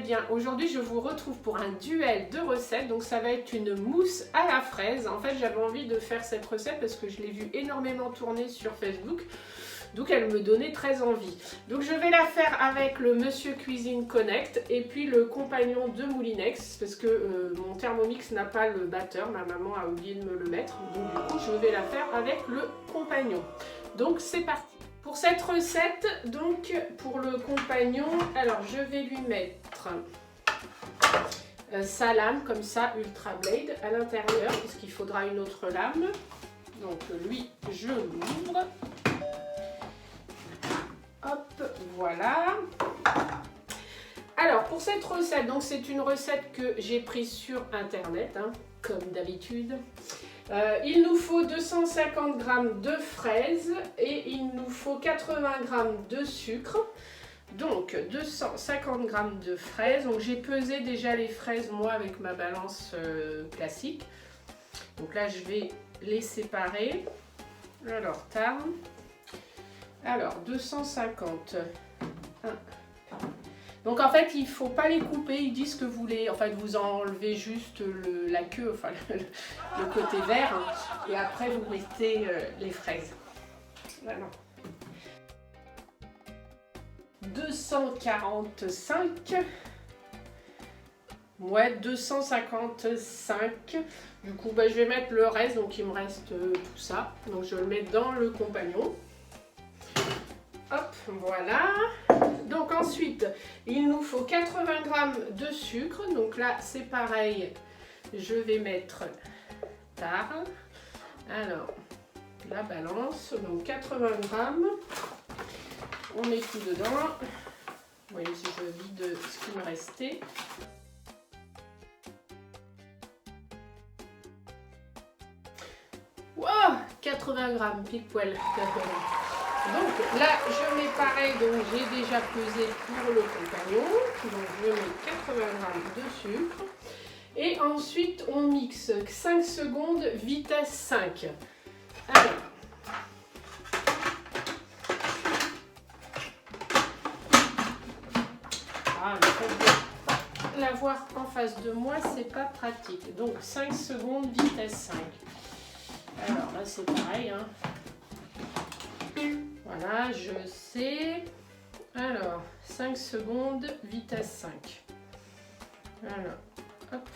bien, aujourd'hui je vous retrouve pour un duel de recettes. Donc ça va être une mousse à la fraise. En fait j'avais envie de faire cette recette parce que je l'ai vue énormément tourner sur Facebook. Donc elle me donnait très envie. Donc je vais la faire avec le Monsieur Cuisine Connect et puis le compagnon de Moulinex. Parce que mon Thermomix n'a pas le batteur, ma maman a oublié de me le mettre. Donc du coup je vais la faire avec le compagnon. Donc c'est parti. Pour cette recette, donc pour le compagnon, alors je vais lui mettre sa lame comme ça, Ultra Blade à l'intérieur, puisqu'il faudra une autre lame. Donc lui, je l'ouvre. Hop, voilà. Alors pour cette recette, donc c'est une recette que j'ai prise sur internet, hein, comme d'habitude. Il nous faut 250 g de fraises et il nous faut 80 g de sucre. Donc 250 g de fraises. Donc j'ai pesé déjà les fraises moi avec ma balance classique. Donc là je vais les séparer. Alors tarn. Alors 250. Donc en fait il ne faut pas les couper, ils disent que vous les, en fait vous enlevez juste la queue, enfin le côté vert, hein, et après vous mettez les fraises. Voilà. 245. Ouais, 255. Du coup bah, je vais mettre le reste, donc il me reste tout ça. Donc je le mets dans le compagnon. Hop, voilà. Donc ensuite, il nous faut 80 g de sucre. Donc là, c'est pareil. Je vais mettre tard. Alors, la balance. Donc 80 g. On met tout dedans. Vous voyez si je vide ce qui me restait. Wow, 80 g, pile poil. Donc là, je mets pareil, donc j'ai déjà pesé pour le compagnon. Donc je mets 80 g de sucre. Et ensuite, on mixe 5 secondes, vitesse 5. Alors. Ah, le fait de l'avoir en face de moi, c'est pas pratique. Donc 5 secondes, vitesse 5. Alors là, c'est pareil, hein. Voilà, je sais. Alors, 5 secondes, vitesse 5. Voilà, hop.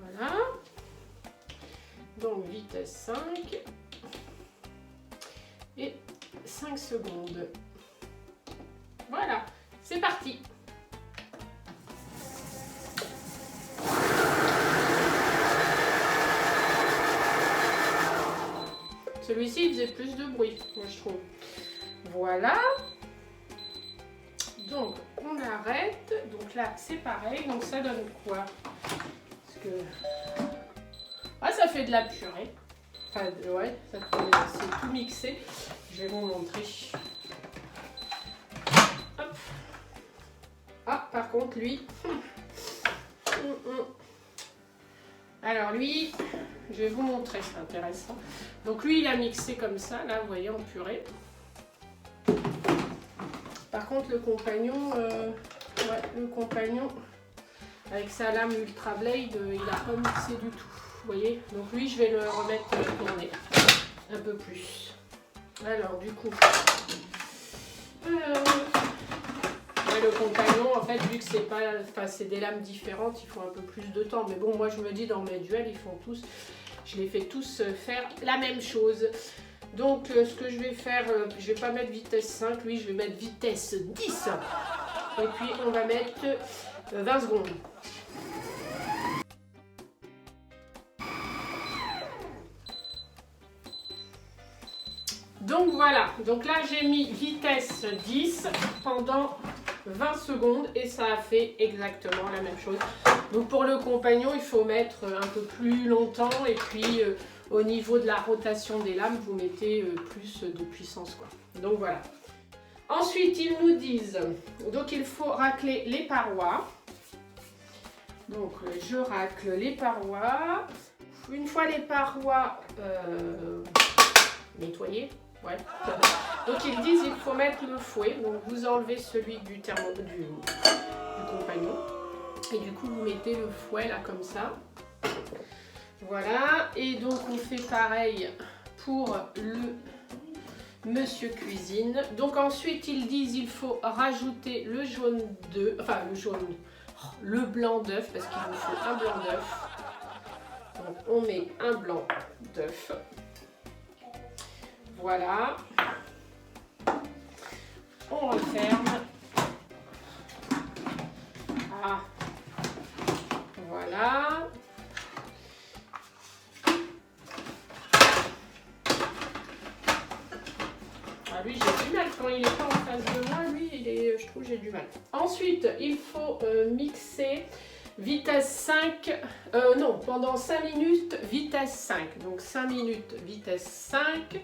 Voilà. Donc, vitesse 5. Et 5 secondes. Voilà, c'est parti. Celui-ci, il faisait plus de bruit, moi je trouve. Voilà. Donc, on arrête. Donc là, c'est pareil. Donc, ça donne quoi? Parce que... Ah, ça fait de la purée. Enfin, ouais, c'est tout mixé. Je vais vous montrer. Hop. Ah, par contre, lui... Alors lui, je vais vous montrer, c'est intéressant. Donc lui, il a mixé comme ça, là, vous voyez, en purée. Par contre, le compagnon, avec sa lame Ultra Blade, il n'a pas mixé du tout. Vous voyez? Donc lui, je vais le remettre tourner un peu plus. Alors, du coup... le compagnon, en fait, vu que c'est pas, enfin, c'est des lames différentes, il faut un peu plus de temps. Mais bon, moi je me dis dans mes duels, ils font tous, je les fais tous faire la même chose. Donc ce que je vais faire, je vais pas mettre vitesse 5, lui je vais mettre vitesse 10. Et puis on va mettre 20 secondes. Donc voilà, donc là j'ai mis vitesse 10 pendant 20 secondes et ça a fait exactement la même chose. Donc pour le compagnon, il faut mettre un peu plus longtemps et puis au niveau de la rotation des lames, vous mettez plus de puissance, quoi. Donc voilà. Ensuite, ils nous disent, donc il faut racler les parois. Donc je racle les parois. Une fois les parois nettoyées, Ouais. Donc ils disent il faut mettre le fouet. Donc vous enlevez celui du compagnon. Et du coup vous mettez le fouet là comme ça. Voilà. Et donc on fait pareil pour le Monsieur Cuisine. Donc ensuite ils disent il faut rajouter le jaune d'œuf. Enfin le blanc d'œuf parce qu'il nous faut un blanc d'œuf. Donc on met un blanc d'œuf. Voilà. On referme. Ah. Voilà. Ah, lui j'ai du mal quand il n'est pas en face de moi. Lui je trouve que j'ai du mal. Ensuite il faut mixer. Vitesse 5, non, pendant 5 minutes, vitesse 5. Donc 5 minutes, vitesse 5.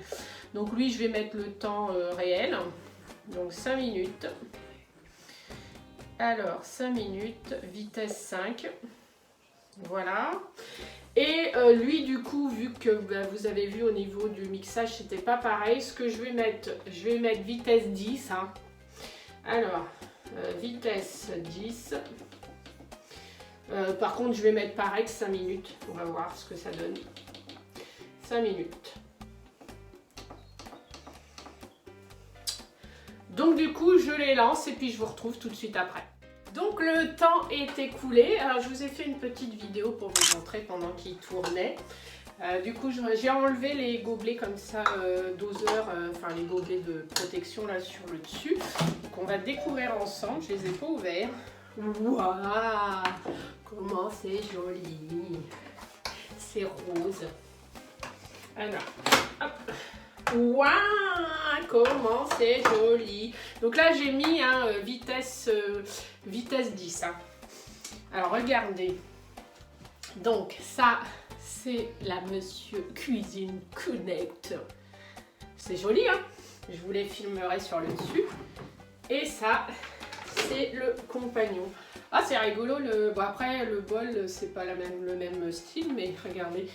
Donc lui, je vais mettre le temps réel. Donc 5 minutes. Alors, 5 minutes, vitesse 5. Voilà. Et lui, du coup, vu que vous avez vu au niveau du mixage, c'était pas pareil. Ce que je vais mettre vitesse 10. Hein. Alors, vitesse 10. Par contre, je vais mettre pareil 5 minutes. On va voir ce que ça donne. 5 minutes. Donc du coup, je les lance et puis je vous retrouve tout de suite après. Donc le temps est écoulé. Alors je vous ai fait une petite vidéo pour vous montrer pendant qu'il tournait. Du coup, j'ai enlevé les gobelets comme ça, doseurs, enfin les gobelets de protection là sur le dessus. Donc on va découvrir ensemble. Je les ai pas ouverts. Waouh, comment c'est joli. C'est rose. Alors, hop. Waouh, comment c'est joli. Donc là, j'ai mis vitesse 10. Hein. Alors, regardez. Donc, ça, c'est la Monsieur Cuisine Connect. C'est joli, hein. Je vous les filmerai sur le dessus. Et ça... c'est le compagnon. Ah, c'est rigolo. Bon, après, le bol, c'est pas le même style, mais regardez.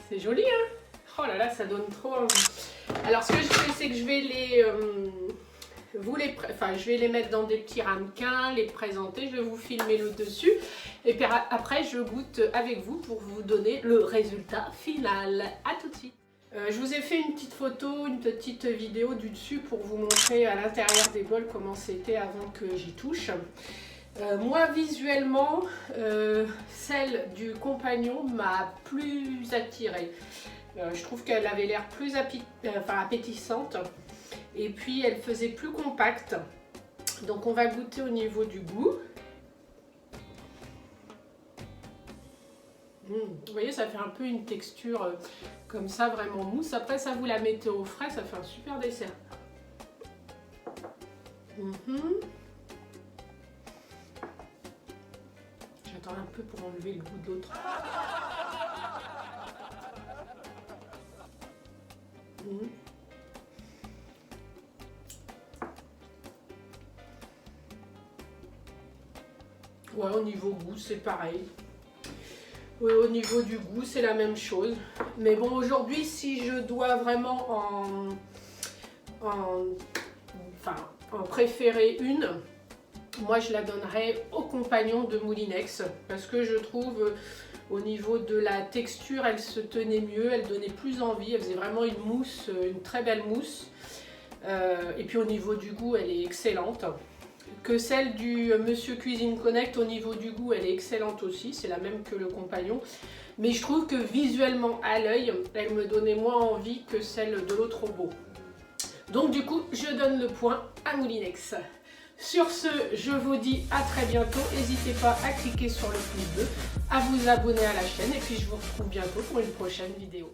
C'est joli, hein? Oh là là, ça donne trop envie. Alors, ce que je fais, c'est que je vais je vais les mettre dans des petits ramequins, les présenter. Je vais vous filmer le dessus. Et puis après, je goûte avec vous pour vous donner le résultat final. À tout de suite. Je vous ai fait une petite photo, une petite vidéo du dessus pour vous montrer à l'intérieur des bols comment c'était avant que j'y touche. Moi visuellement, celle du compagnon m'a plus attirée. Je trouve qu'elle avait l'air plus appétissante et puis elle faisait plus compacte. Donc on va goûter au niveau du goût. Vous voyez, ça fait un peu une texture comme ça, vraiment mousse. Après, ça vous la mettez au frais, ça fait un super dessert. J'attends un peu pour enlever le goût de l'autre. Ouais, au niveau goût, c'est pareil. Oui, au niveau du goût, c'est la même chose. Mais bon, aujourd'hui, si je dois vraiment en préférer une, moi je la donnerais au compagnon de Moulinex. Parce que je trouve, au niveau de la texture, elle se tenait mieux, elle donnait plus envie. Elle faisait vraiment une mousse, une très belle mousse. Et puis au niveau du goût, elle est excellente. Que celle du Monsieur Cuisine Connect, au niveau du goût, elle est excellente aussi, c'est la même que le compagnon. Mais je trouve que visuellement, à l'œil, elle me donnait moins envie que celle de l'autre robot. Donc du coup, je donne le point à Moulinex. Sur ce, je vous dis à très bientôt. N'hésitez pas à cliquer sur le pouce bleu, à vous abonner à la chaîne et puis je vous retrouve bientôt pour une prochaine vidéo.